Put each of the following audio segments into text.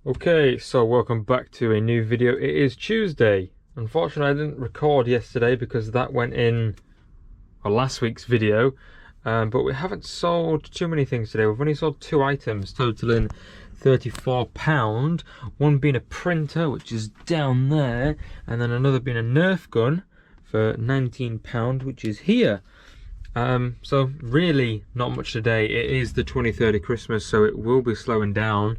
Okay, so welcome back to a new video. It is Tuesday. Unfortunately, I didn't record yesterday because that went in last week's video. But we haven't sold too many things today. We've only sold 2 items totaling £34. One being a printer, which is down there, and then another being a Nerf gun for £19, which is here. So really not much today. It is the 23rd of Christmas, so it will be slowing down.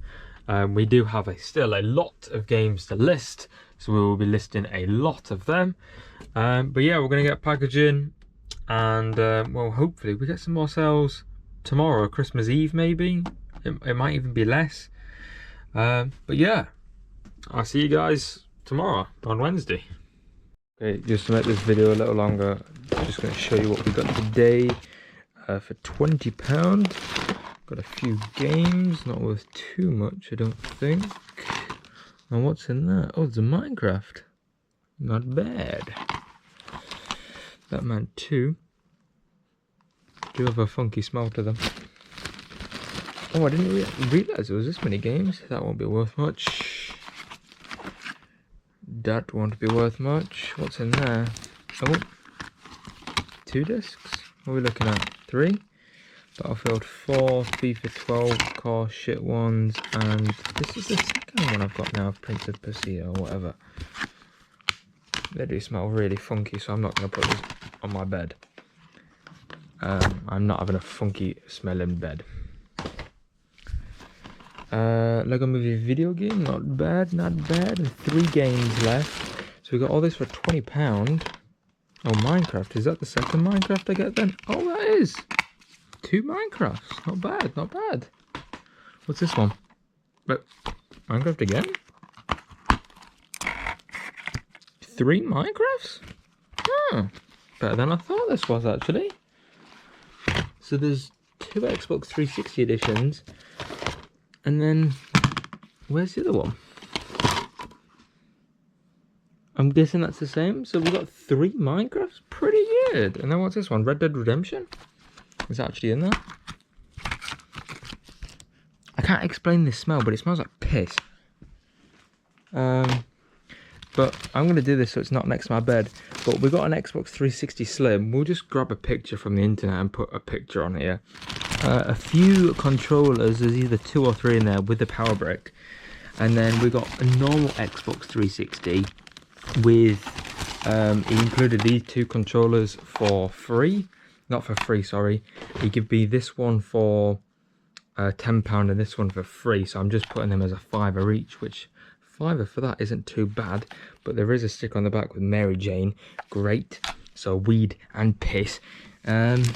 We do have still a lot of games to list, so we will be listing a lot of them. But yeah, we're going to get packaging, and well, hopefully we get some more sales tomorrow, Christmas Eve maybe. It might even be less. But yeah, I'll see you guys tomorrow on Wednesday. Okay, just to make this video a little longer, I'm just going to show you what we got today for £20. Got a few games, not worth too much, I don't think. And what's in there? Oh, it's a Minecraft. Not bad. Batman 2. Do have a funky smell to them. Oh, I didn't realise there was this many games. That won't be worth much. That won't be worth much. What's in there? Oh, 2 discs. What are we looking at? 3? Battlefield 4, FIFA 12, car shit ones, and this is the second one I've got now, Prince of Persia or whatever. They do smell really funky, so I'm not going to put this on my bed. I'm not having a funky smelling bed. Lego Movie video game, not bad, not bad. And 3 games left. So we got all this for £20. Oh, Minecraft, is that the second Minecraft I get then? Oh, that is! 2 Minecrafts, not bad, not bad. What's this one? But Minecraft again? 3 Minecrafts? Oh, better than I thought this was actually. So there's 2 Xbox 360 editions, and then where's the other one? I'm guessing that's the same. So we got 3 Minecrafts, pretty good. And then what's this one? Red Dead Redemption? Is actually in there. I can't explain this smell, but it smells like piss. But I'm going to do this so it's not next to my bed. But we got an Xbox 360 Slim. We'll just grab a picture from the internet and put a picture on here. A few controllers, there's either 2 or 3 in there with the power brick. And then we got a normal Xbox 360 with, it included these 2 controllers for free. Not for free, sorry. He gave me this one for £10 and this one for free. So I'm just putting them as a £5 each, which £5 for that isn't too bad. But there is a sticker on the back with Mary Jane. Great. So weed and piss. But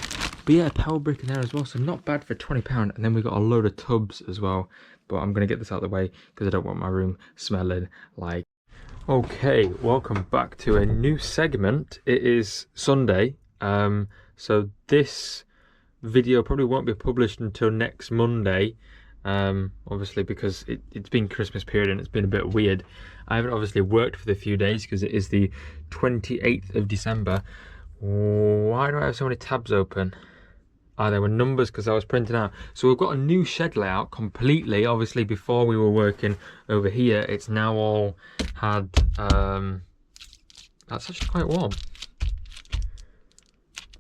yeah, power brick in there as well. So not bad for £20. And then we got a load of tubs as well. But I'm going to get this out of the way because I don't want my room smelling like... Okay, welcome back to a new segment. It is Sunday. So this video probably won't be published until next Monday, obviously because it's been Christmas period and it's been a bit weird. I haven't obviously worked for the few days because it is the 28th of December. Why do I have so many tabs open? There were numbers because I was printing out. So we've got a new shed layout completely. Obviously before we were working over here, it's now all had, that's actually quite warm.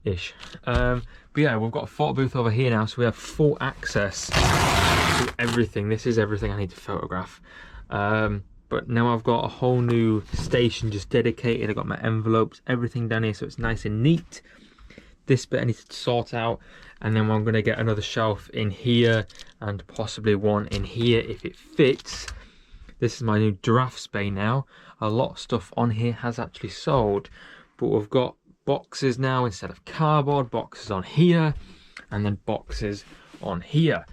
Ish. But yeah, we've got a photo booth over here now, so we have full access to everything. This is everything I need to photograph. But now I've got a whole new station just dedicated. I've got my envelopes, everything down here, so it's nice and neat. This bit I need to sort out, and then I'm going to get another shelf in here and possibly one in here if it fits. This is my new giraffes bay now. A lot of stuff on here has actually sold, but we've got boxes now instead of cardboard, boxes on here and then boxes on here.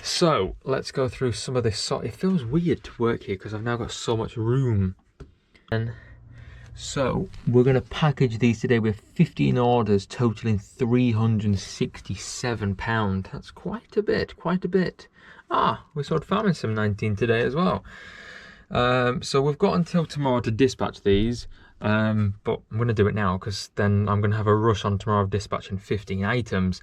So let's go through some of this. It feels weird to work here because I've now got so much room. And so we're going to package these today with 15 orders totaling £367. That's quite a bit, quite a bit. We sold Farming Sim 19 today as well. So we've got until tomorrow to dispatch these. but I'm going to do it now because then I'm going to have a rush on tomorrow of dispatching 15 items.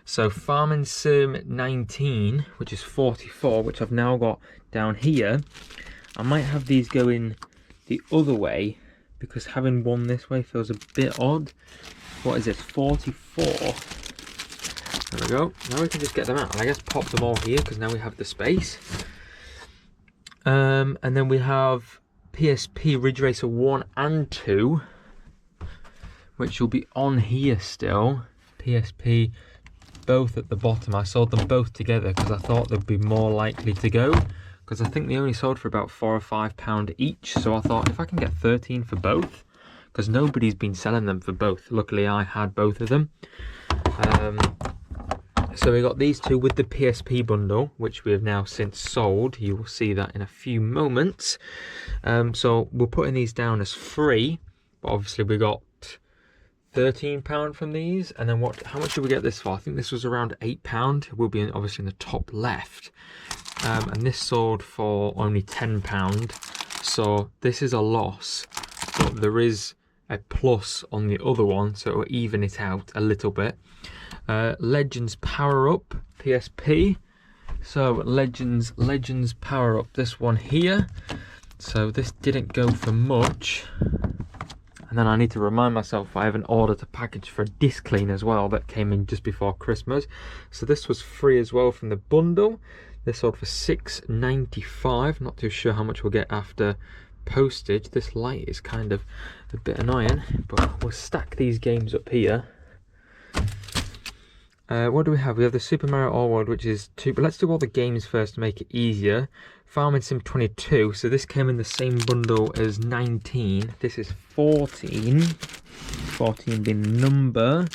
So Farming Sim 19, which is 44, which I've now got down here. I might have these going the other way because having one this way feels a bit odd. What is this, 44? There we go. Now we can just get them out and I guess pop them all here because now we have the space. And then we have PSP Ridge Racer 1 and 2, which will be on here still. PSP, both at the bottom. I sold them both together because I thought they'd be more likely to go, because I think they only sold for about £4 or £5 each. So I thought if I can get 13 for both, because nobody's been selling them for both. Luckily I had both of them. So we got these two with the PSP bundle, which we have now since sold. You will see that in a few moments. So we're putting these down as free, but obviously we got £13 from these. And then how much did we get this for? I think this was around £8. It will be obviously in the top left. And this sold for only £10. So this is a loss, but there is a plus on the other one, so it will even it out a little bit. Legends Power Up PSP. So Legends Power Up, this one here. So this didn't go for much. And then I need to remind myself I haven't ordered a package for a disc clean as well that came in just before Christmas. So this was free as well from the bundle. This sold for £6.95. Not too sure how much we'll get after postage. This light is kind of a bit annoying, but we'll stack these games up here. What do we have? We have the Super Mario All World, which is 2, but let's do all the games first to make it easier. Farming Sim 22, so this came in the same bundle as 19. This is 14. 14 being the number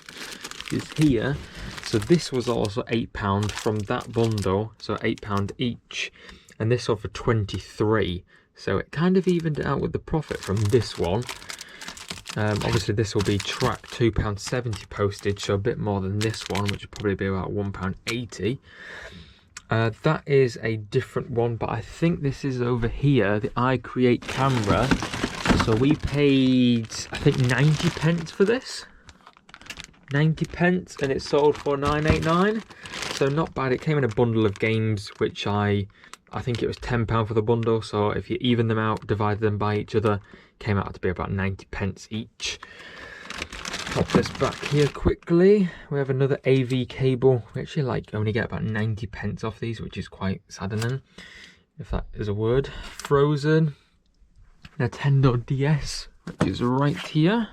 is here. So this was also £8 from that bundle, so £8 each. And this sold for 23. So it kind of evened it out with the profit from this one. Obviously this will be tracked £2.70 postage, so a bit more than this one, which will probably be about £1.80. That is a different one, but I think this is over here, the iCreate camera. So we paid, I think, 90 pence for this. 90 pence, and it sold for £9.89. So not bad. It came in a bundle of games, which I think it was £10 for the bundle. So if you even them out, divide them by each other, came out to be about 90 pence each. Pop this back here quickly. We have another AV cable. We actually only get about 90 pence off these, which is quite saddening, if that is a word. Frozen Nintendo DS, which is right here.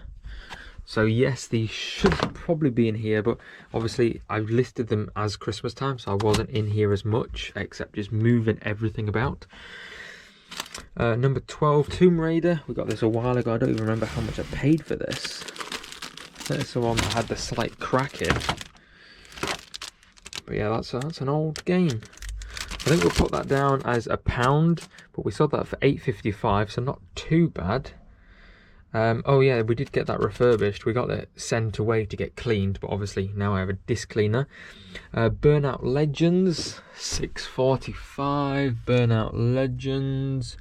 So yes, these should probably be in here, but obviously I've listed them as Christmas time, so I wasn't in here as much, except just moving everything about. Number 12, Tomb Raider. We got this a while ago. I don't even remember how much I paid for this. I think it's the one that had the slight crack in. But yeah, that's an old game. I think we'll put that down as £1, but we sold that for £8.55, so not too bad. Oh yeah, we did get that refurbished. We got it sent away to get cleaned, but obviously now I have a disc cleaner. Burnout Legends, £6.45. Burnout Legends.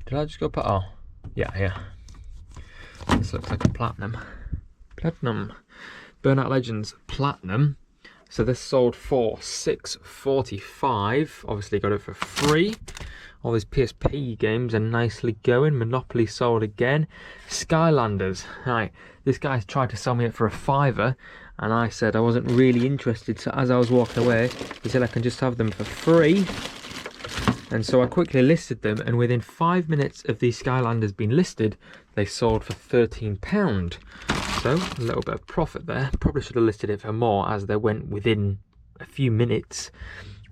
Did I just go put? Oh, yeah. This looks like a platinum. Burnout Legends Platinum. So this sold for £6.45. Obviously got it for free. All these PSP games are nicely going. Monopoly sold again. Skylanders. Right, this guy's tried to sell me it for £5, and I said I wasn't really interested. So as I was walking away, he said I can just have them for free. And so I quickly listed them, and within 5 minutes of these Skylanders being listed, they sold for £13. So a little bit of profit there. Probably should have listed it for more, as they went within a few minutes.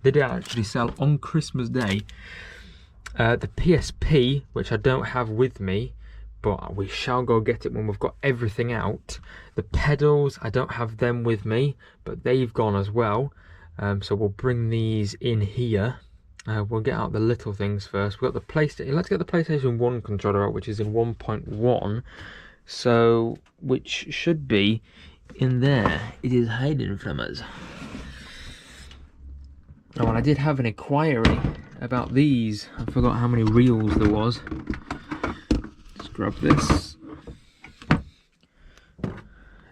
They did actually sell on Christmas Day. The PSP, which I don't have with me, but we shall go get it when we've got everything out. The pedals, I don't have them with me, but they've gone as well. So we'll bring these in here. We'll get out the little things first. We've got the PlayStation. Let's get the PlayStation 1 controller out, which is in 1.1. So, which should be in there. It is hiding from us. Oh, and I did have an inquiry about these. I forgot how many reels there was. Let's grab this.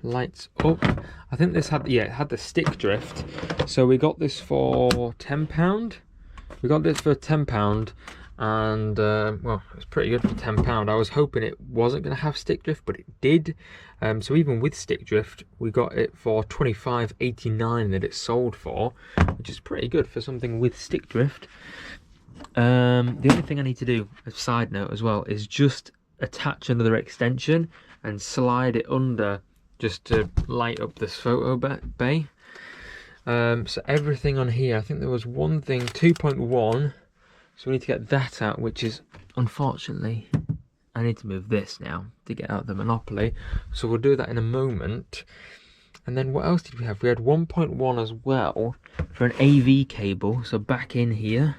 lights up. I think this had, yeah, it had the stick drift. So we got this for £10. We got this for £10, and well, it was pretty good for £10. I was hoping it wasn't going to have stick drift, but it did. So even with stick drift, we got it for £25.89 that it sold for, which is pretty good for something with stick drift. The only thing I need to do, a side note as well, is just attach another extension and slide it under just to light up this photo bay. So everything on here, I think there was one thing, 2.1, so we need to get that out, which is, unfortunately, I need to move this now to get out the Monopoly, so we'll do that in a moment. And then what else did we have? We had 1.1 as well for an AV cable, so back in here.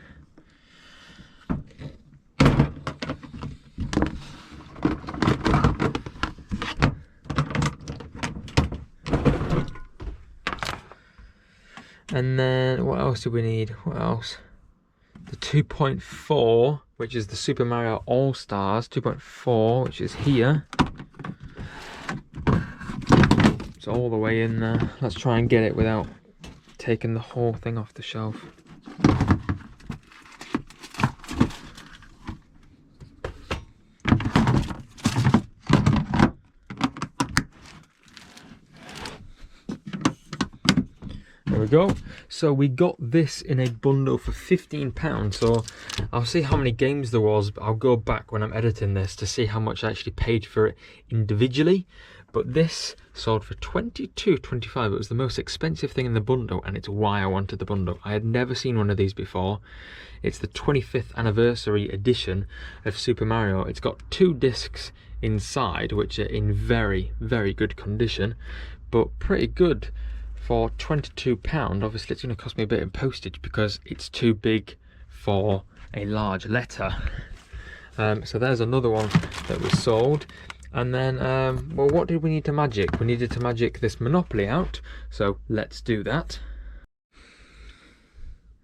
And then what else do we need? What else? The 2.4, which is the Super Mario All Stars 2.4, which is here. It's all the way in there. Let's try and get it without taking the whole thing off the shelf. There we go. So we got this in a bundle for £15. So I'll see how many games there was, but I'll go back when I'm editing this to see how much I actually paid for it individually. But this sold for £22.25. It was the most expensive thing in the bundle, and it's why I wanted the bundle. I had never seen one of these before. It's the 25th anniversary edition of Super Mario. It's got 2 discs inside, which are in very, very good condition, but pretty good. For £22, obviously it's going to cost me a bit in postage because it's too big for a large letter. So there's another one that was sold. And then, well, what did we need to magic? We needed to magic this Monopoly out, so let's do that.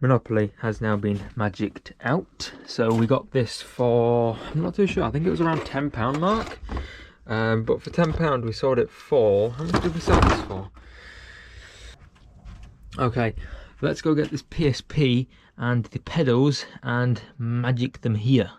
Monopoly has now been magicked out. So we got this for, I'm not too sure, I think it was around £10 mark. But for £10 we sold it for, how much did we sell this for? Okay, let's go get this PSP and the pedals and magic them here.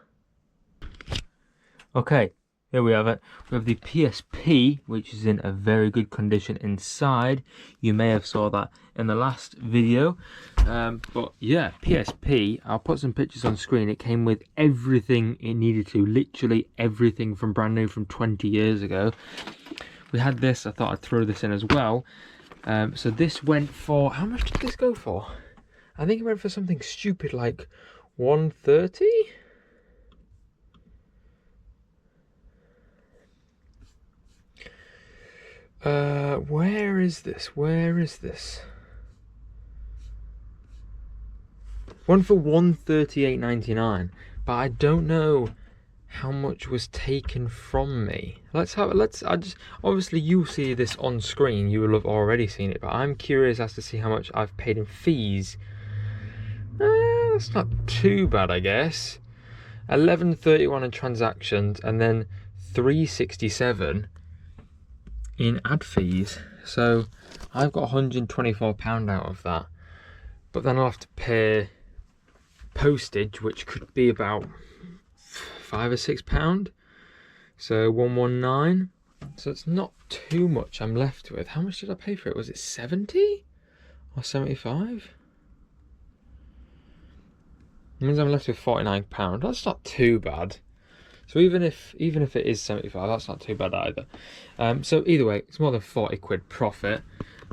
Okay, here we have it. We have the PSP, which is in a very good condition inside. You may have saw that in the last video. But yeah, PSP, I'll put some pictures on screen. It came with everything it needed to, literally everything from brand new from 20 years ago. We had this, I thought I'd throw this in as well. So this went for, how much did this go for? I think it went for something stupid like $130. Where is this? Where is this? One for $138.99, but I don't know how much was taken from me. Obviously you'll see this on screen, you will have already seen it, but I'm curious as to see how much I've paid in fees. That's not too bad, I guess. $11.31 in transactions, and then $3.67 in ad fees. So I've got £124 out of that, but then I'll have to pay postage, which could be about £5 or £6, so 119. So it's not too much I'm left with. How much did I pay for it? Was it 70 or 75? It means I'm left with £49. That's not too bad. So even if it is 75, that's not too bad either. So either way, it's more than 40 quid profit.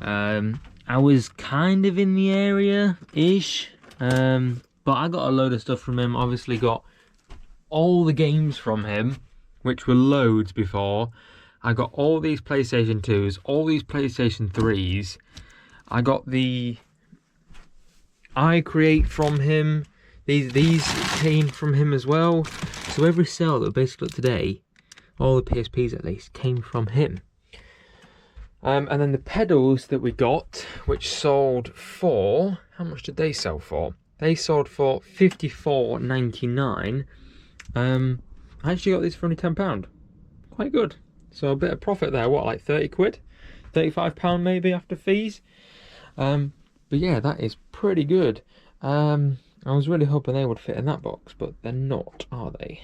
I was kind of in the area ish, but I got a load of stuff from him. Obviously got all the games from him, which were loads before. I got all these PlayStation 2s, all these PlayStation 3s. I got the iCreate from him. These came from him as well. So every sale that we basically got today, all the PSPs at least, came from him. And then the pedals that we got, which sold for, how much did they sell for? They sold for $54.99. I actually got these for only £10. Quite good. So a bit of profit there. What, like 30 quid? £35 maybe after fees. But yeah, that is pretty good. I was really hoping they would fit in that box, but they're not, are they?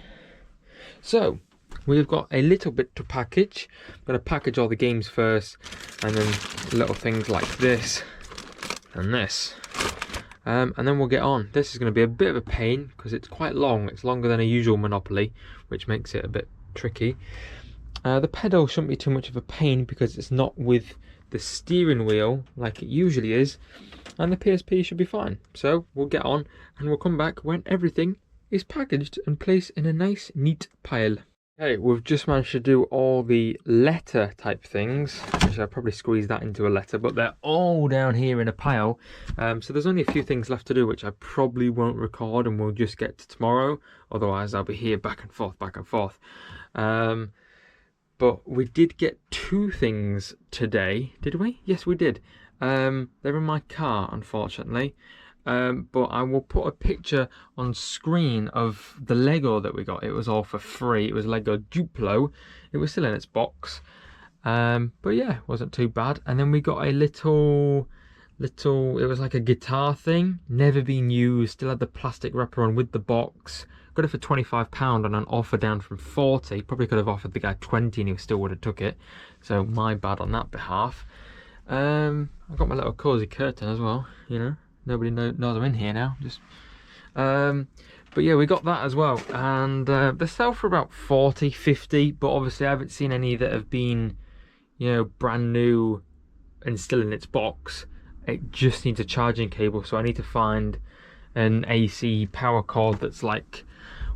So we've got a little bit to package. I'm going to package all the games first, and then little things like this and this. And then we'll get on. This is going to be a bit of a pain because it's quite long. It's longer than a usual Monopoly, which makes it a bit tricky. The pedal shouldn't be too much of a pain because it's not with the steering wheel like it usually is, and the PSP should be fine. So we'll get on and we'll come back when everything is packaged and placed in a nice neat pile. Okay, we've just managed to do all the letter type things, which I'll probably squeeze that into a letter, but they're all down here in a pile. So there's only a few things left to do, which I probably won't record and we'll just get to tomorrow. Otherwise I'll be here back and forth. But we did get 2 things today, did we? Yes, we did. They're in my car, unfortunately. But I will put a picture on screen of the Lego that we got. It was all for free. It was Lego Duplo. It was still in its box. But yeah, it wasn't too bad. And then we got a little, it was like a guitar thing. Never been used. Still had the plastic wrapper on with the box. Got it for £25 on an offer down from 40. Probably could have offered the guy 20 and he still would have took it. So my bad on that behalf. I got my little cozy curtain as well, you know. Nobody knows I'm in here now. Just, but yeah, we got that as well, and they sell for about 40, 50. But obviously, I haven't seen any that have been, you know, brand new and still in its box. It just needs a charging cable, so I need to find an AC power cord that's like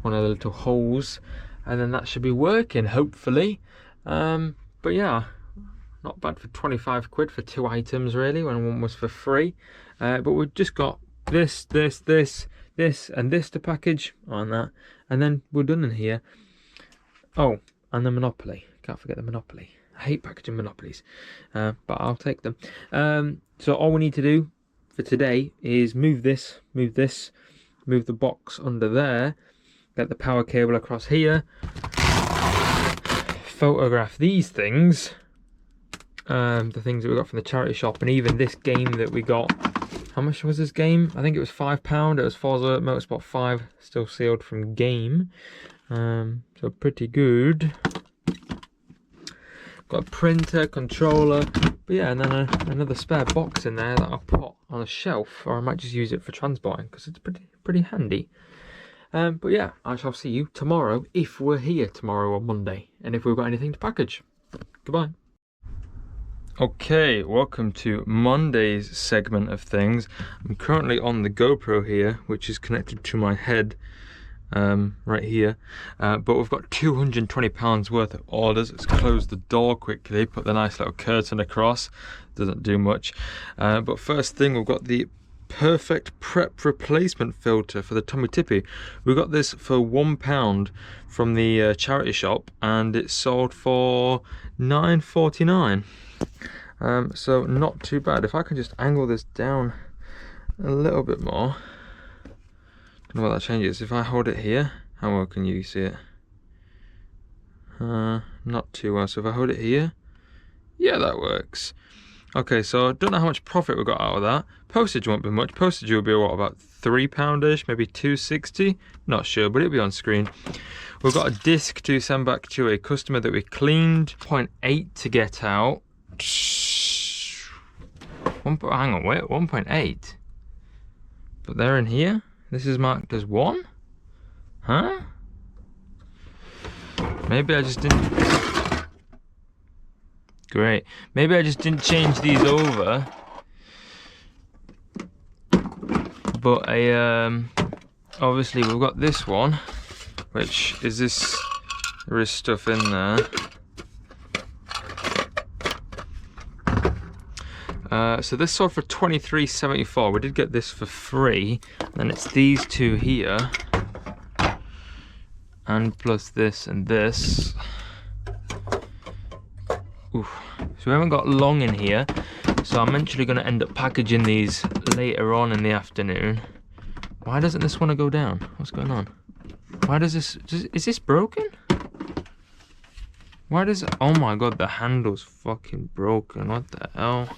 one of the little holes, and then that should be working hopefully. But yeah, not bad for 25 quid for 2 items really, when one was for free. But we've just got this, and this to package on that, and then we're done in here. Oh, and the Monopoly. Can't forget the Monopoly. I hate packaging Monopolies, but I'll take them. So all we need to do for today is move this, move the box under there, get the power cable across here, photograph these things, the things that we got from the charity shop, and even this game that we got. How much was this game? I think it was £5. It was Forza Motorsport 5, still sealed from Game. So pretty good. Got a printer, controller, but yeah, and then another spare box in there that I'll put on a shelf, or I might just use it for transporting because it's pretty handy. But yeah, I shall see you tomorrow if we're here tomorrow or Monday, and if we've got anything to package. Goodbye. Okay, welcome to Monday's segment of things. I'm currently on the GoPro here, which is connected to my head right here. But we've got £220 worth of orders. Let's close the door quickly, put the nice little curtain across. Doesn't do much. But first thing, we've got the perfect prep replacement filter for the Tommy Tippy. We got this for £1 from the charity shop, and it sold for £9.49. So not too bad. If I can just angle this down a little bit more, don't know what that changes. If I hold it here, how well can you see it? Not too well. So if I hold it here, yeah, that works. Okay, so I don't know how much profit we got out of that. Postage won't be much. Postage will be what, about £3-ish, maybe £2.60. Not sure, but it'll be on screen. We've got a disc to send back to a customer that we cleaned. 0.8 to get out. Hang on, wait, 1.8. But they're in here. This is marked as 1. Huh? Maybe I just didn't. Great. Maybe I just didn't change these over. But obviously we've got this one, which is this. There is stuff in there. So this sold for £23.74. We did get this for free. And then it's these two here, and plus this and this. Oof. So we haven't got long in here, so I'm actually going to end up packaging these later on in the afternoon. Why doesn't this want to go down? What's going on? Why does this? Is this broken? Why does it... Oh my god, the handle's fucking broken. What the hell?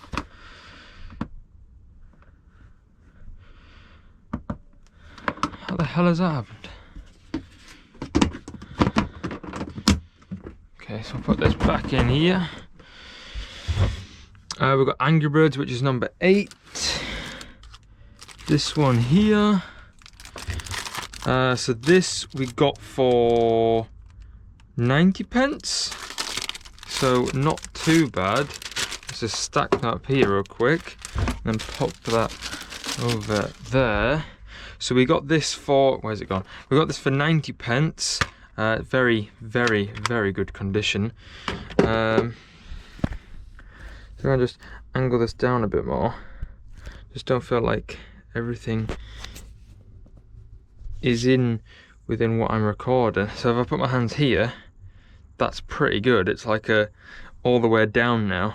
How the hell has that happened? Okay, so I'll put this back in here. We've got Angry Birds, which is number 8. This one here. So this we got for 90 pence. So not too bad. Let's just stack that up here real quick and then pop that over there. So we got this for, where's it gone? We got this for 90 pence. Very, very, very good condition. So I'll just angle this down a bit more. Just don't feel like everything is within what I'm recording. So if I put my hands here, that's pretty good. It's like all the way down now.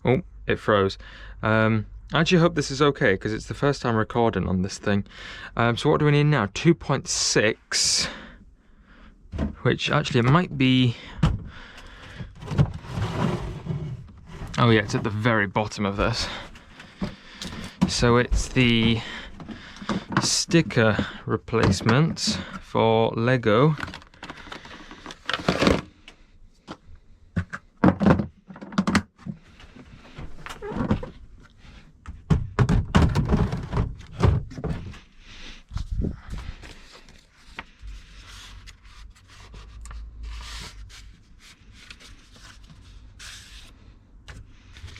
Oh, it froze. I actually hope this is okay because it's the first time recording on this thing. So what do we need now? 2.6, which actually it might be. Oh yeah, it's at the very bottom of this. So it's the sticker replacement for Lego.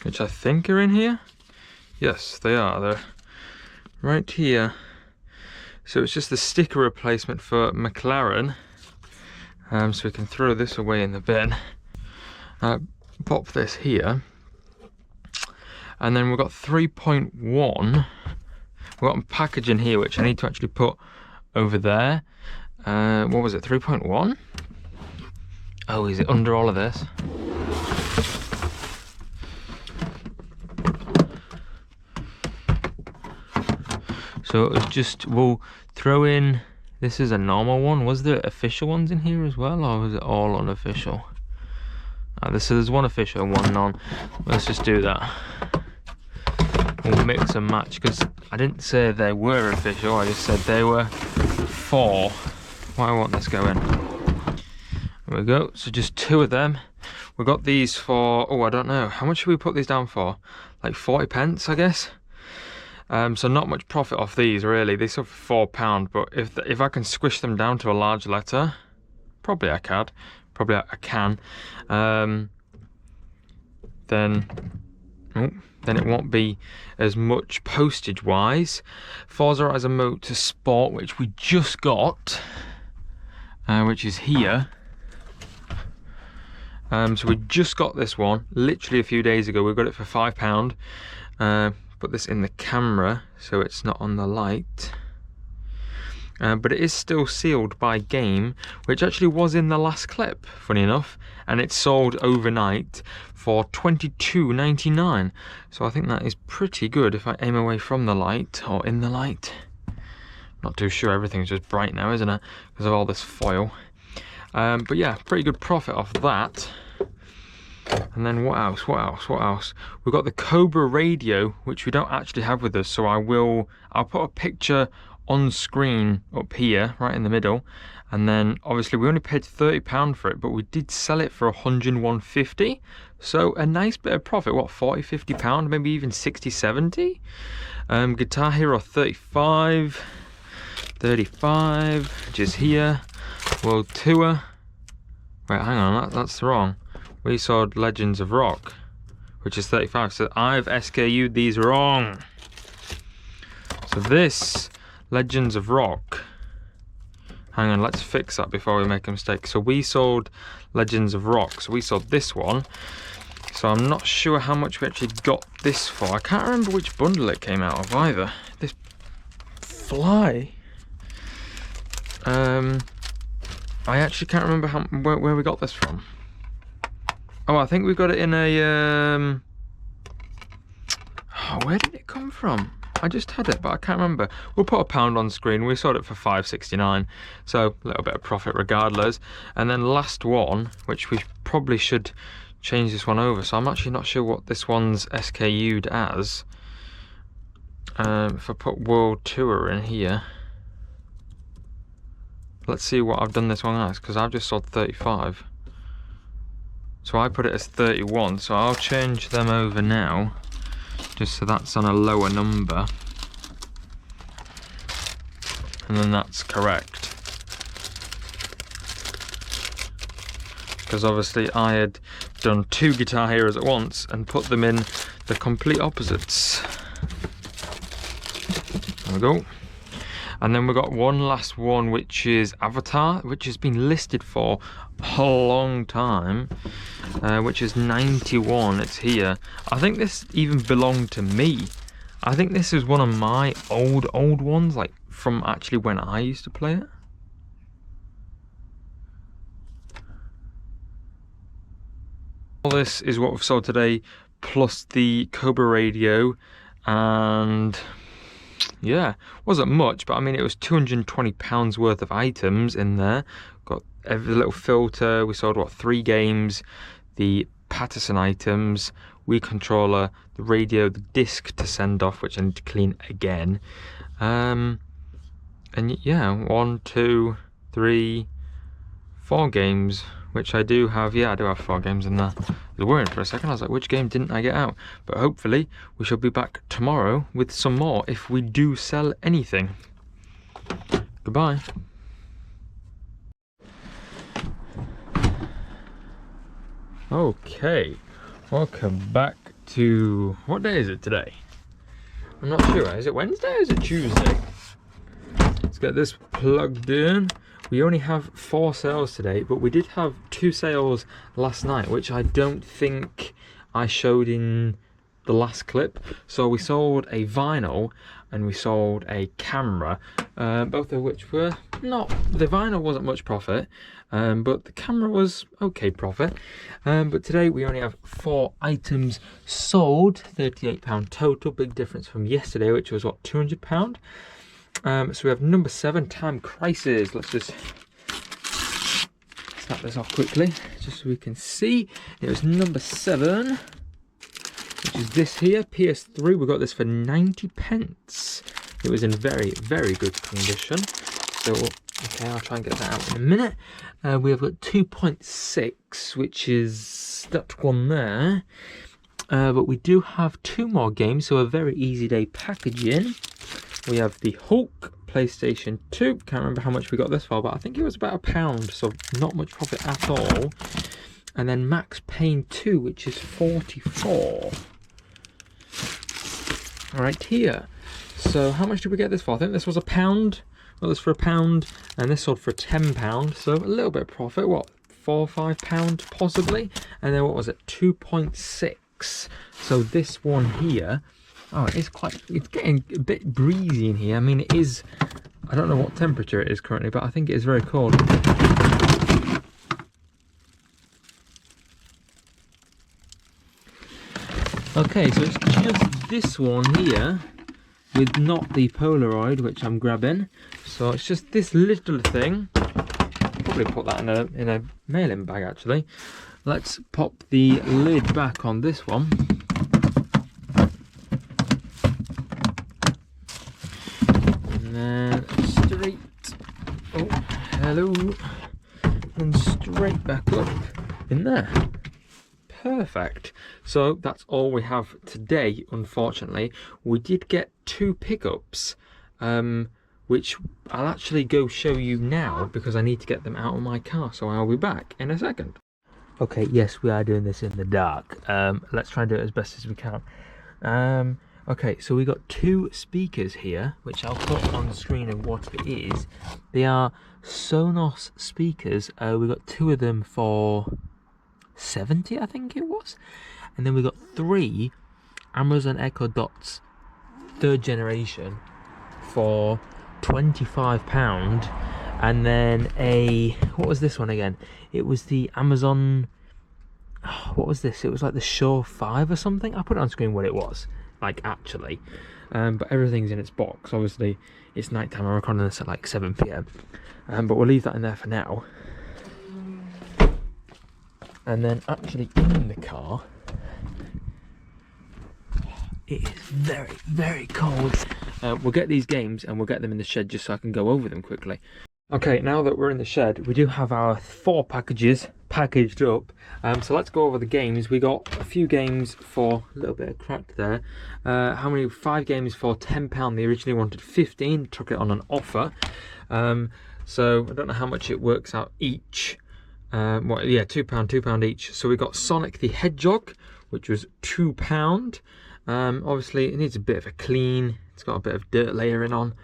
Which I think are in here. Yes, they are. They're right here. So it's just the sticker replacement for McLaren. So we can throw this away in the bin. Pop this here. And then we've got 3.1. We've got packaging here, which I need to actually put over there. What was it, 3.1? Oh, is it under all of this? So it was just, we'll throw in, this is a normal one. Was there official ones in here as well, or was it all unofficial? There's one official and one non. Let's just do that. We'll mix and match, because I didn't say they were official, I just said they were for. Why won't this go in? There we go, so just 2 of them. We got these for, oh, I don't know, how much should we put these down for? Like 40 pence, I guess? So not much profit off these really. They sell for £4, but if I can squish them down to a large letter, probably I can. Then it won't be as much postage wise. Forza Horizon Motorsport, which we just got, which is here. So we just got this one literally a few days ago. We got it for £5. Put this in the camera so it's not on the light, but it is still sealed by Game, which actually was in the last clip, funny enough, and it's sold overnight for $22.99. so I think that is pretty good if I aim away from the light or in the light. Not too sure, everything's just bright now, isn't it, because of all this foil. But yeah, pretty good profit off that. And then what else? We've got the Cobra radio, which we don't actually have with us, so I'll put a picture on screen up here, right in the middle. And then obviously we only paid £30 for it, but we did sell it for £150. So a nice bit of profit, what, £40-50, maybe even 60-70. Guitar Hero 35, which is here. World Tour. Wait, hang on, that's wrong. We sold Legends of Rock, which is 35, so I've SKU'd these wrong. So this Legends of Rock, hang on, let's fix that before we make a mistake. So we sold Legends of Rock, so we sold this one. So I'm not sure how much we actually got this for. I can't remember which bundle it came out of either. This fly. I actually can't remember where we got this from. Oh, I think we got it in a, oh, where did it come from? I just had it, but I can't remember. We'll put £1 on screen. We sold it for £5.69, so a little bit of profit regardless. And then last one, which we probably should change this one over. So I'm actually not sure what this one's SKU'd as. If I put World Tour in here, let's see what I've done this one as, because I've just sold 35. So I put it as 31, so I'll change them over now, just so that's on a lower number. And then that's correct. Because obviously I had done 2 Guitar Heroes at once and put them in the complete opposites. There we go. And then we got one last one, which is Avatar, which has been listed for a long time, which is 91. It's here. I think this even belonged to me. I think this is one of my old ones, like from actually when I used to play it. All this is what we've sold today, plus the Cobra radio, and yeah, wasn't much, but I mean it was £220 worth of items in there. Got every little filter. We sold what, 3 games, the Patterson items, Wii controller, the radio, the disc to send off, which I need to clean again. And yeah, 1, 2, 3, 4 games, which I do have. Yeah, I do have 4 games in there. I was worrying for a second. I was like, which game didn't I get out? But hopefully we shall be back tomorrow with some more if we do sell anything. Goodbye. Okay, welcome back to, what day is it today? I'm not sure. Is it Wednesday or is it Tuesday? Let's get this plugged in. We only have 4 sales today, but we did have 2 sales last night, which I don't think I showed in the last clip. So we sold a vinyl and we sold a camera, both of which were not, the vinyl wasn't much profit, but the camera was okay profit. But today we only have 4 items sold, £38 total, big difference from yesterday, which was what, £200? So we have number 7, Time Crisis. Let's just snap this off quickly, just so we can see. It was number 7, which is this here, PS3. We got this for 90p. It was in very, very good condition. So, okay, I'll try and get that out in a minute. We have got 2.6, which is that one there. But we do have 2 more games, so a very easy day packaging. We have the Hulk PlayStation 2. Can't remember how much we got this for, but I think it was about £1, so not much profit at all. And then Max Payne 2, which is 44. Right here. So how much did we get this for? I think this was £1. Got this for £1, and this sold for £10. So a little bit of profit. What, £4 or £5 possibly? And then what was it? 2.6. So this one here. Oh, it's getting a bit breezy in here. I mean, it is, I don't know what temperature it is currently, but I think it is very cold. Okay, so it's just this one here with not the Polaroid, which I'm grabbing. So it's just this little thing. Probably put that in a mailing bag actually. Let's pop the lid back on this one. And straight, oh, hello, and straight back up in there. Perfect. So that's all we have today, unfortunately. We did get 2 pickups, which I'll actually go show you now because I need to get them out of my car, so I'll be back in a second. Okay, yes, we are doing this in the dark. Let's try and do it as best as we can. Okay, so we got 2 speakers here, which I'll put on the screen of what it is. They are Sonos speakers. We got 2 of them for 70, I think it was. And then we got 3 Amazon Echo Dots 3rd generation for £25. And then what was this one again? It was the Amazon, what was this? It was like the Shure 5 or something. I'll put it on screen what it was, like actually. but everything's in its box. Obviously it's night time, I'm recording this at like 7 p.m, but we'll leave that in there for now. And then actually in the car, it is very, very cold. We'll get these games and we'll get them in the shed just so I can go over them quickly. Okay, now that we're in the shed, we do have our 4 packages packaged up. So let's go over the games. We got a few games for a little bit of crack there. How many? 5 games for £10. They originally wanted 15, took it on an offer. So I don't know how much it works out each. Well, yeah, £2 each. So we got Sonic the Hedgehog, which was £2. Obviously it needs a bit of a clean. It's got a bit of dirt layering on,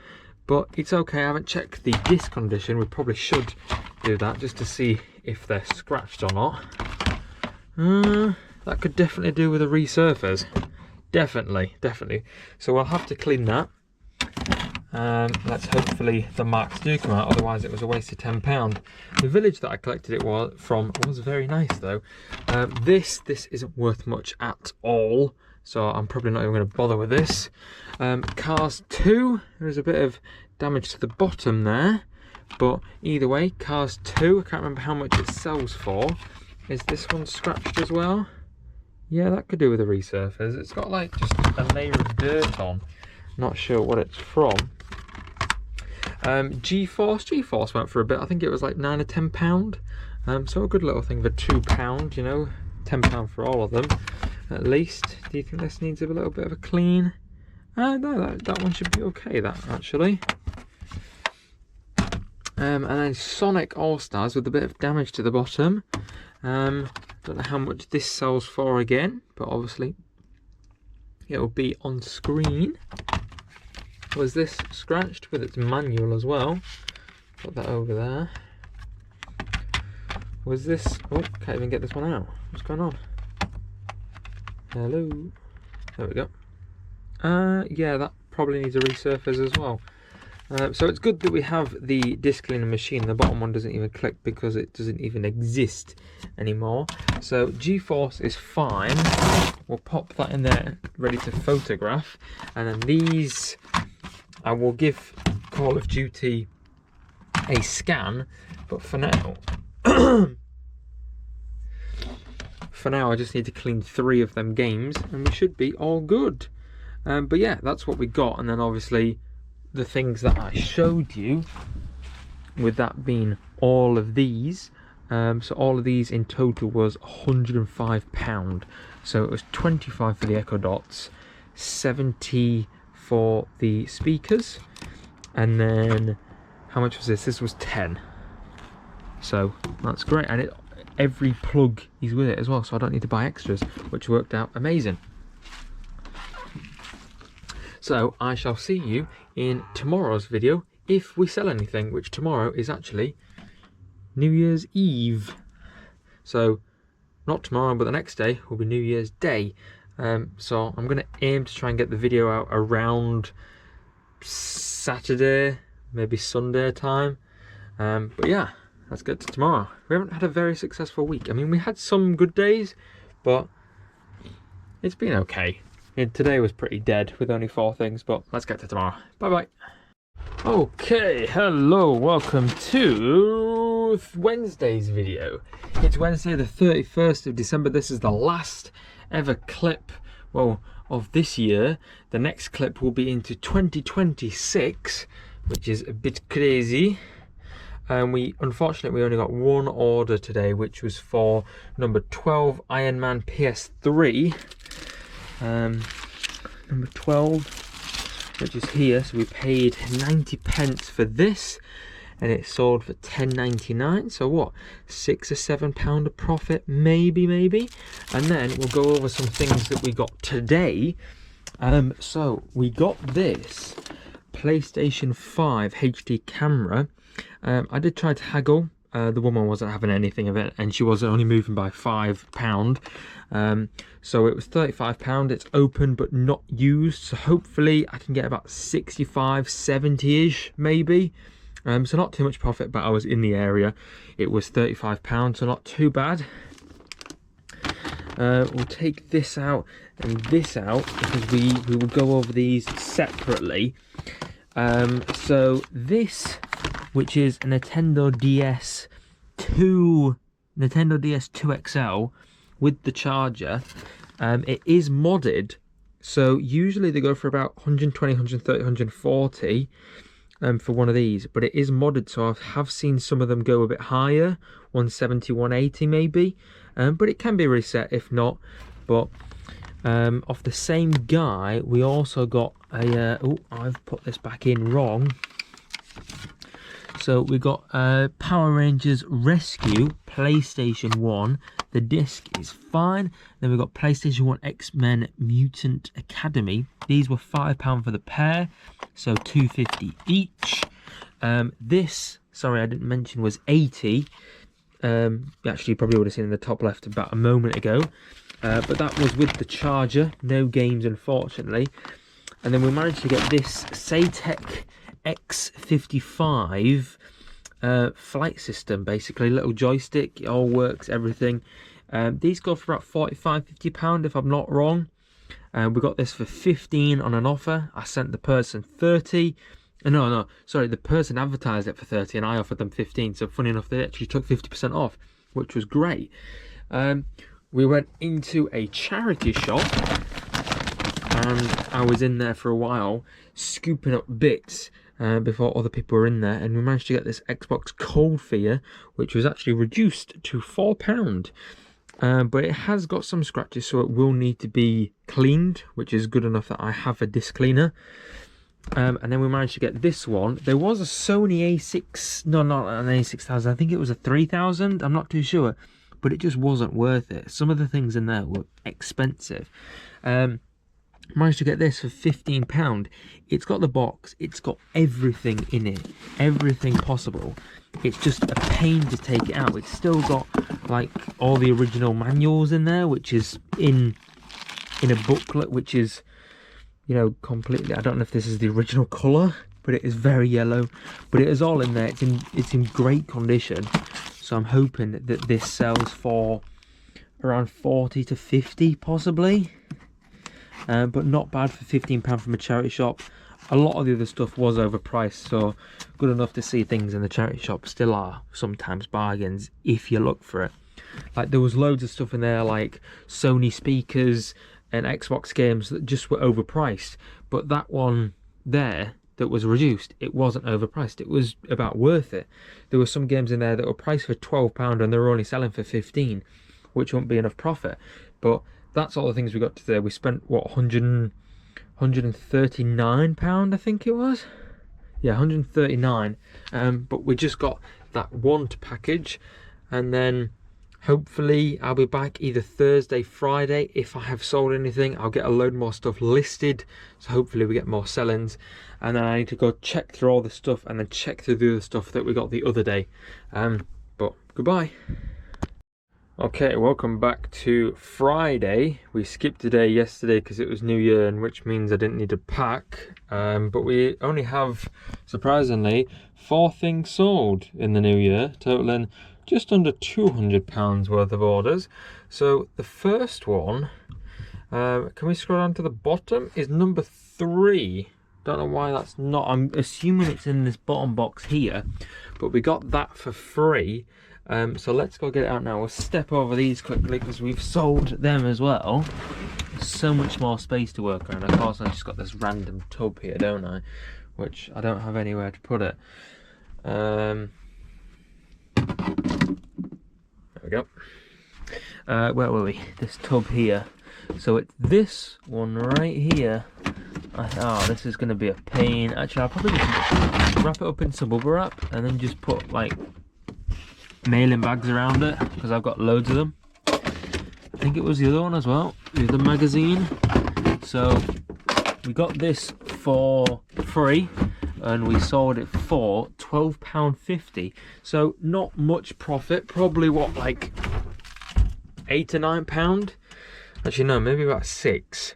but it's okay. I haven't checked the disc condition. We probably should do that just to see if they're scratched or not. That could definitely do with a resurface. Definitely. So we'll have to clean that. Let's hopefully the marks do come out, otherwise it was a waste of £10. The village that I collected it from was very nice though. This isn't worth much at all, so I'm probably not even going to bother with this. Cars 2, there's a bit of damage to the bottom there, but either way, Cars 2, I can't remember how much it sells for. Is this one scratched as well? Yeah, that could do with a resurface. It's got like just a layer of dirt on. Not sure what it's from. G-Force went for a bit. I think it was like £9 or £10. So a good little thing for £2, you know, £10 for all of them at least. Do you think this needs a little bit of a clean? No, that one should be okay, that actually. And then Sonic All-Stars with a bit of damage to the bottom. Don't know how much this sells for again, but obviously it will be on screen. Was this scratched with its manual as well? Put that over there. Was this... Oh, can't even get this one out. What's going on? Hello. There we go. Yeah, that probably needs a resurface as well. So it's good that we have the disc cleaner machine. The bottom one doesn't even click because it doesn't even exist anymore. So G-Force is fine. We'll pop that in there ready to photograph. And then these, I will give Call of Duty a scan, but for now I just need to clean 3 of them games and we should be all good. But yeah, that's what we got. And then obviously the things that I showed you, with that being all of these, so all of these in total was £105. So it was 25 for the Echo Dots, 70 for the speakers, and then how much was this? This was 10. So that's great, and every plug is with it as well, so I don't need to buy extras, which worked out amazing. So I shall see you in tomorrow's video if we sell anything, which tomorrow is actually New Year's Eve. So not tomorrow, but the next day will be New Year's Day. So I'm going to aim to try and get the video out around Saturday, maybe Sunday time. But yeah, let's get to tomorrow. We haven't had a very successful week. I mean, we had some good days, but it's been okay. Today was pretty dead with only 4 things, but let's get to tomorrow. Bye bye. Okay, hello, welcome to Wednesday's video. It's Wednesday the 31st of December. This is the last ever clip, well, of this year. The next clip will be into 2026, which is a bit crazy. Unfortunately we only got 1 order today, which was for number 12 Iron Man PS3. Number 12, which is here. So we paid 90p for this, and it sold for £10.99. So what, £6 or £7 of profit, maybe. And then we'll go over some things that we got today. So we got this PlayStation 5 HD camera. I did try to haggle. The woman wasn't having anything of it, and she was only moving by £5. So it was £35. It's open but not used, so hopefully I can get about 65, 70-ish maybe. So not too much profit, but I was in the area. It was £35, so not too bad. We'll take this out and this out because we will go over these separately. So this, which is a Nintendo DS2 XL with the charger, it is modded. So usually they go for about 120, 130, 140 for one of these, but it is modded, so I have seen some of them go a bit higher, 170, 180 maybe, but it can be reset if not. But off the same guy, we also got a oh, I've put this back in wrong. So we got Power Rangers Rescue PlayStation 1. The disc is fine. Then we got PlayStation 1 X-Men Mutant Academy. These were £5 for the pair, so £2.50 each. This, sorry I didn't mention, was 80. Actually you probably would have seen in the top left about a moment ago. But that was with the charger, no games unfortunately. And then we managed to get this Satec X55 flight system, basically little joystick. It all works, everything. These go for about £45–50 if I'm not wrong. We got this for 15 on an offer. I sent the person 30. No, sorry, the person advertised it for 30 and I offered them 15. So funny enough, they actually took 50% off, which was great. We went into a charity shop and I was in there for a while scooping up bits before other people were in there, and we managed to get this Xbox Cold Fear, which was actually reduced to £4. But it has got some scratches, so it will need to be cleaned, which is good enough that I have a disc cleaner. And then we managed to get this one. There was a Sony A6, no, not an A6000, I think it was a 3000, I'm not too sure, but it just wasn't worth it. Some of the things in there were expensive. Managed to get this for £15. It's got the box, it's got everything in it, everything possible. It's just a pain to take it out. It's still got like all the original manuals in there, which is in a booklet, which is, you know, completely, I don't know if this is the original colour, but it is very yellow, but it is all in there. It's in great condition, so I'm hoping that this sells for around 40 to 50 possibly. But not bad for £15 from a charity shop. A lot of the other stuff was overpriced, so good enough to see things in the charity shop still are sometimes bargains if you look for it. Like there was loads of stuff in there like Sony speakers and Xbox games that just were overpriced, but that one there that was reduced, it wasn't overpriced, it was about worth it. There were some games in there that were priced for £12 and they were only selling for 15, which wouldn't be enough profit. But that's all the things we got today. We spent what, £139 I think it was, yeah, 139. But we just got that want package, and then hopefully I'll be back either Thursday, Friday. If I have sold anything, I'll get a load more stuff listed, so hopefully we get more sell-ins. And then I need to go check through all the stuff and then check through the other stuff that we got the other day. But goodbye. Okay, welcome back to Friday. We skipped a day yesterday because it was New Year, and which means I didn't need to pack. But we only have, surprisingly, 4 things sold in the new year, totaling just under £200 worth of orders. So the first one, can we scroll down to the bottom, is number 3. Don't know why that's not, I'm assuming it's in this bottom box here, but we got that for free. So let's go get it out now. We'll step over these quickly because we've sold them as well. There's so much more space to work around. Of course, I just got this random tub here, don't I? Which I don't have anywhere to put it. There we go. Where were we? This tub here. So it's this one right here. Oh, this is going to be a pain. Actually, I'll probably just wrap it up in some bubble wrap and then just put like mailing bags around it because I've got loads of them. I think it was the other one as well, the other magazine. So we got this for free and we sold it for £12.50. So not much profit, probably what, like £8 to £9? Actually no, maybe about 6.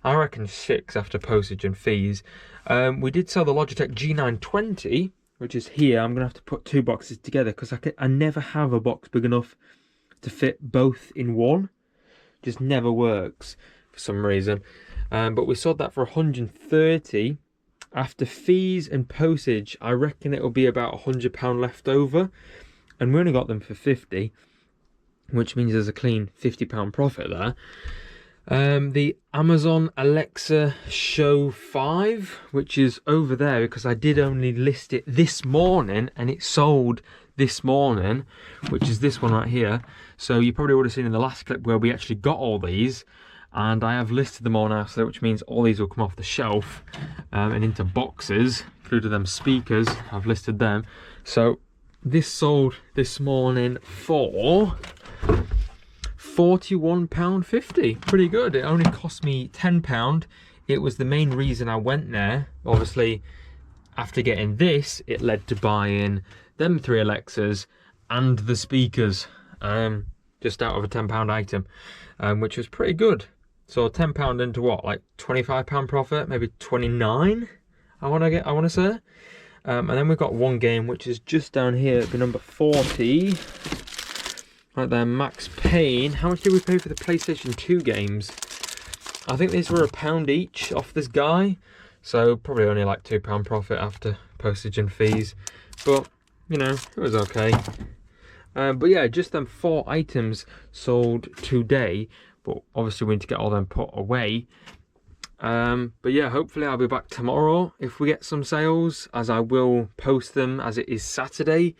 I reckon 6 after postage and fees. We did sell the Logitech G920, which is here. I'm gonna have to put 2 boxes together because I never have a box big enough to fit both in one. just never works for some reason. But we sold that for 130. After fees and postage, I reckon it'll be about £100 left over, and we only got them for 50, which means there's a clean £50 profit there. The Amazon Alexa Show 5, which is over there because I did only list it this morning and it sold this morning, which is this one right here. So you probably would have seen in the last clip where we actually got all these, and I have listed them all now, so which means all these will come off the shelf and into boxes, including them speakers. I've listed them. So this sold this morning for £41.50. Pretty good. It only cost me £10. It was the main reason I went there. Obviously, after getting this, it led to buying them 3 Alexas and the speakers, just out of a £10 item, which was pretty good. So £10 into what, like £25 profit, maybe 29. I want to say. And then we've got one game which is just down here at the number 40. Right there, Max Payne. How much did we pay for the PlayStation 2 games? I think these were £1 each off this guy. So probably only like £2 profit after postage and fees. But, you know, it was okay. But yeah, just them 4 items sold today. But obviously we need to get all them put away. But yeah, hopefully I'll be back tomorrow if we get some sales, as I will post them as it is Saturday.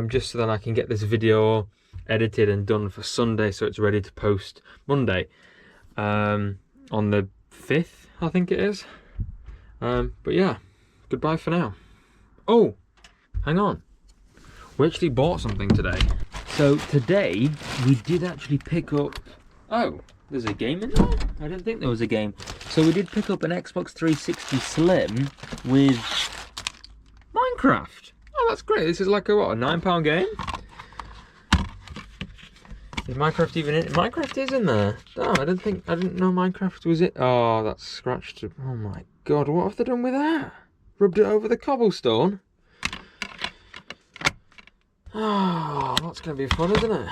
Just so then I can get this video edited and done for Sunday, so it's ready to post Monday, on the 5th, I think it is. But yeah, goodbye for now. Oh, hang on, we actually bought something today. So today we did actually pick up, oh, there's a game in there? I didn't think there was a game. So we did pick up an Xbox 360 Slim with Minecraft. Oh, that's great. This is like a, what, a £9 game? Is Minecraft even in? Minecraft is in there. Oh, I didn't know Minecraft was it. Oh, that's scratched. Oh my god, what have they done with that? Rubbed it over the cobblestone? Oh, that's going to be fun, isn't it? Gonna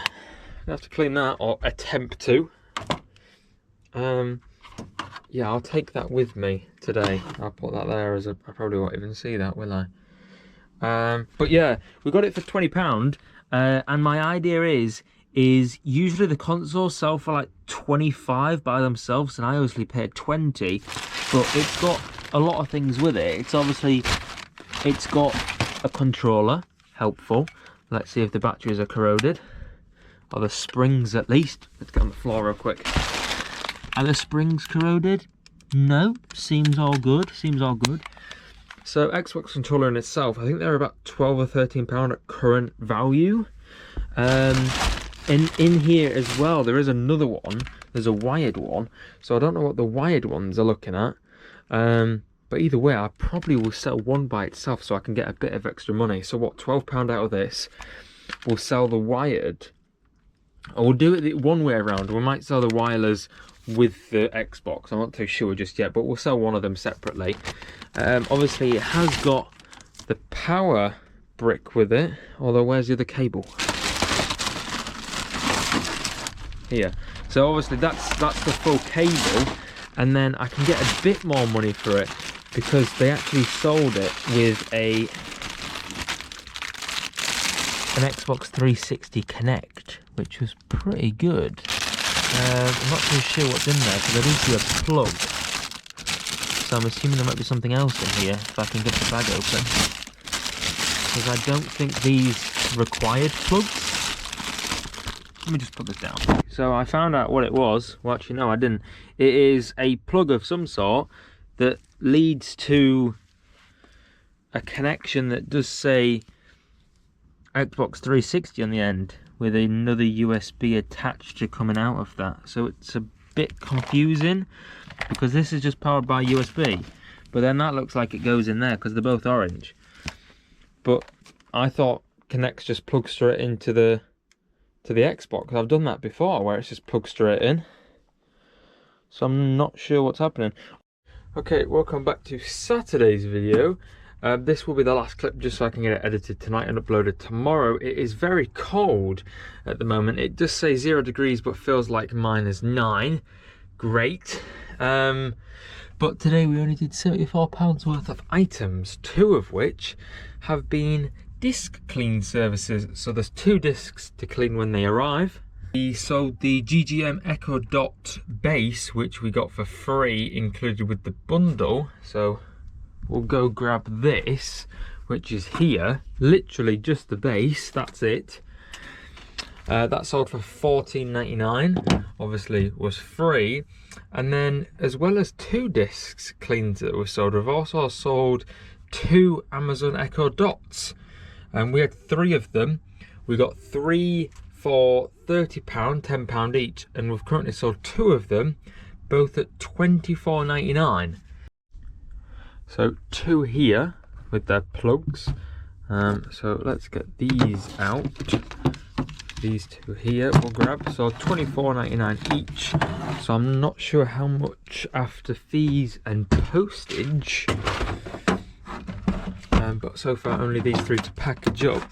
have to clean that, or attempt to. Yeah, I'll take that with me today. I'll put that there as a, I probably won't even see that, will I? But yeah, we got it for £20, and my idea is usually the consoles sell for like 25 by themselves, and I usually paid 20, but it's got a lot of things with it. It's obviously, it's got a controller, helpful. Let's see if the batteries are corroded, or the springs at least. Let's get on the floor real quick. Are the springs corroded? No, seems all good, seems all good. So Xbox controller in itself, I think they're about £12 or £13 at current value. And in here as well, there is another one. There's a wired one. So I don't know what the wired ones are looking at. But either way, I probably will sell one by itself so I can get a bit of extra money. So what, £12 out of this. We'll sell the wired. Or we'll do it one way around. We might sell the wireless with the Xbox. I'm not too sure just yet, but we'll sell one of them separately. Obviously, it has got the power brick with it. Although, where's the other cable? Here. So obviously that's the full cable, and then I can get a bit more money for it because they actually sold it with an Xbox 360 Connect, which was pretty good. I'm not too sure what's in there because I didn't see a plug, so I'm assuming there might be something else in here if I can get the bag open, because I don't think these required plugs. Let me just put this down. So I found out what it was. Well, actually, no, I didn't. It is a plug of some sort that leads to a connection that does say Xbox 360 on the end, with another USB attached to coming out of that. So it's a bit confusing because this is just powered by USB, but then that looks like it goes in there because they're both orange. But I thought Connect's just plugs straight into the Xbox. I've done that before where it's just plugged straight in, so I'm not sure what's happening. Okay, welcome back to Saturday's video. This will be the last clip just so I can get it edited tonight and uploaded tomorrow. It is very cold at the moment. It does say 0 degrees but feels like -9. Great. But today we only did £74 worth of items, 2 of which have been disc clean services. So there's 2 discs to clean when they arrive. We sold the GGM Echo Dot base, which we got for free included with the bundle. So we'll go grab this, which is here, literally just the base, that's it. That sold for $14.99, obviously was free. And then as well as 2 discs cleaned that were sold, we've also sold 2 Amazon Echo Dots. And we had 3 of them. We got 3 for £30, £10 each, and we've currently sold 2 of them, both at $24.99. So 2 here with their plugs. So let's get these out. These 2 here we'll grab. So $24.99 each. So I'm not sure how much after fees and postage. But so far only these 3 to package up.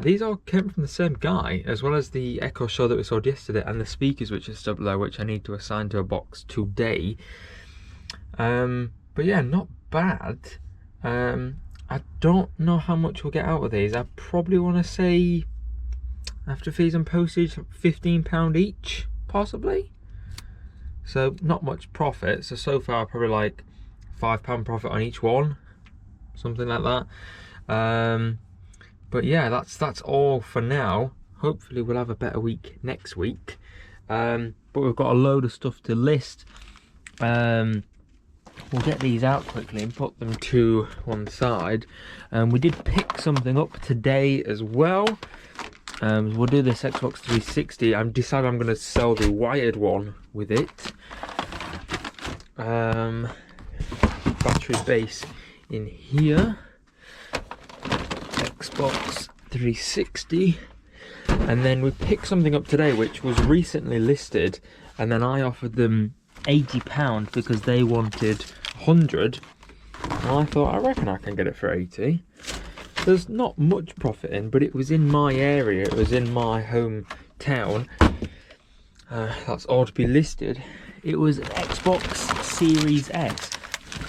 These all came from the same guy, as well as the Echo Show that we sold yesterday and the speakers which are still below, which I need to assign to a box today. But yeah, not bad. I don't know how much we'll get out of these. I probably want to say, after fees and postage, £15 each, possibly. So not much profit. So far probably like £5 profit on each one, something like that. But yeah, that's all for now. Hopefully we'll have a better week next week. But we've got a load of stuff to list. We'll get these out quickly and put them to one side. We did pick something up today as well. We'll do this Xbox 360. I've decided I'm going to sell the wired one with it. Battery base in here. Xbox 360. And then we picked something up today which was recently listed, and then I offered them £80 because they wanted 100, and I thought, I reckon I can get it for 80. There's not much profit in, but it was in my area, it was in my hometown. That's all to be listed. It was an Xbox Series S.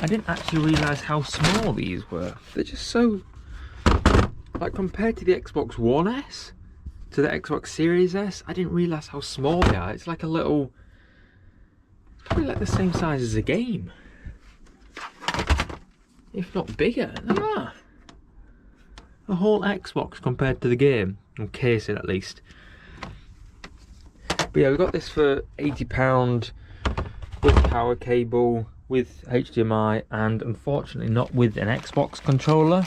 I didn't actually realise how small these were. They're just so, like, compared to the Xbox One S to the Xbox Series S, I didn't realise how small they are. It's like a little, probably like the same size as a game, if not bigger. Look at that. A whole Xbox compared to the game, or casing at least. But yeah, we got this for £80 with power cable, with HDMI, and unfortunately not with an Xbox controller,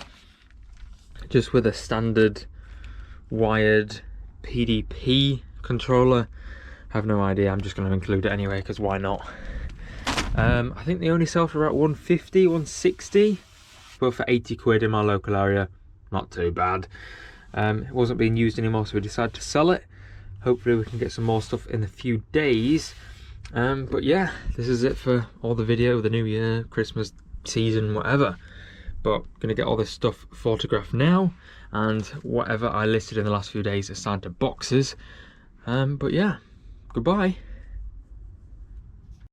just with a standard wired PDP controller. I have no idea, I'm just going to include it anyway because why not. I think they only sell for about 150, 160, but for 80 quid in my local area, not too bad. It wasn't being used anymore, so we decided to sell it. Hopefully we can get some more stuff in a few days. But yeah, this is it for all the video, the new year, Christmas season, whatever. But gonna get all this stuff photographed now, and whatever I listed in the last few days assigned to boxes. But yeah, goodbye.